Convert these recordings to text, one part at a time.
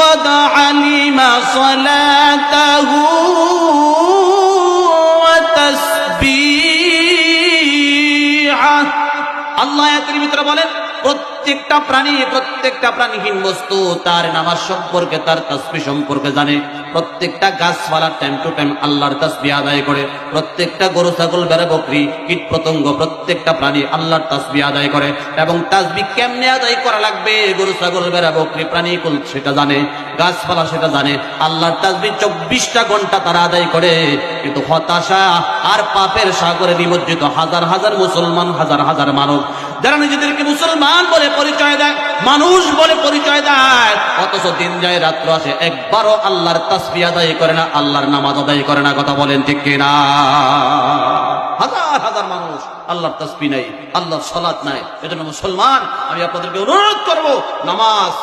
قد علم صلاته وتسبيحه আল্লাহ আয়াতের ভিতরে বলেন প্রত্যেকটা প্রাণীহীন বস্তু তার নামাজ সম্পর্কে, তার তাসবিহ সম্পর্কে জানে। প্রত্যেকটা গাছপালা টাইম টু টাইম আল্লাহর তাসবিহ আদায় করে। প্রত্যেকটা গরু, ছাগল, ভেড়া, বকরি, কীট পতঙ্গ, প্রত্যেকটা প্রাণী আল্লাহর তাসবিহ আদায় করে। এবং তাসবিহ কেমনে আদায় করা লাগবে, গরু, ছাগল, ভেড়া, বকরি, প্রাণীকুল সেটা জানে, গাছপালা সেটা জানে। আল্লাহর তাসবিহ 24টা ঘন্টা তারা আদায় করে। কিন্তু হতাশা আর পাপের সাগরে নিমজ্জিত হাজার হাজার মুসলমান, হাজার হাজার মানব যারা নিজেদেরকে মুসলমান বলে পরিচয় দেয়, মানুষ বলে পরিচয় দেয়, অথচ দিন যায় রাত্র আসে, একবারও আল্লাহর তাসবিহ আদায় করে না, আল্লাহর নামাজ আদায় করে না। কথা বলেন ঠিক কিনা? হাজার হাজার মানুষ আল্লাহর তাসবিহ নাই, আল্লাহর সালাত নাই। এজন্য মুসলমান, আমি আপনাদেরকে অনুরোধ করব, নামাজ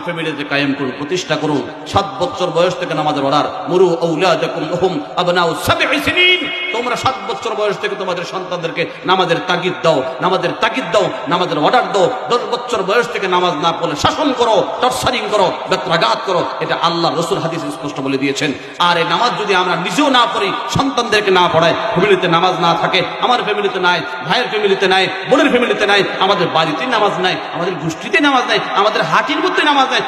ফ্যামিলিতে কায়েম করুন, প্রতিষ্ঠা করুন। 7 বছর বয়স থেকে নামাজের অর্ডার, মুরু আওলাদাকুম লাহুম আবনাউ 7 সিনিন। তোমরা 7 বছর বয়স থেকে তোমাদের সন্তানদেরকে নামাজের তাগিদ দাও, নামাজের তাগিদ দাও, নামাজের অর্ডার দাও। 10 বছর বয়স থেকে নামাজ না পড়লে শাসন করো, টর্চারিং করো, বেত্রাঘাত করো। এটা আল্লাহ রাসূল হাদিসে স্পষ্ট বলে দিয়েছেন। আর এই নামাজ যদি আমরা নিজেও না পড়ি, সন্তানদেরকে না পড়াই, ফ্যামিলিতে নামাজ না থাকে, আমার ফ্যামিলিতে নাই, ভাইয়ের ফ্যামিলিতে নাই, বোনের ফ্যামিলিতে নাই, আমাদের বাড়িতে নামাজ নাই, আমাদের গোষ্ঠীতে নামাজ নাই, আমাদের হাটির মধ্যে নামাজ নাই,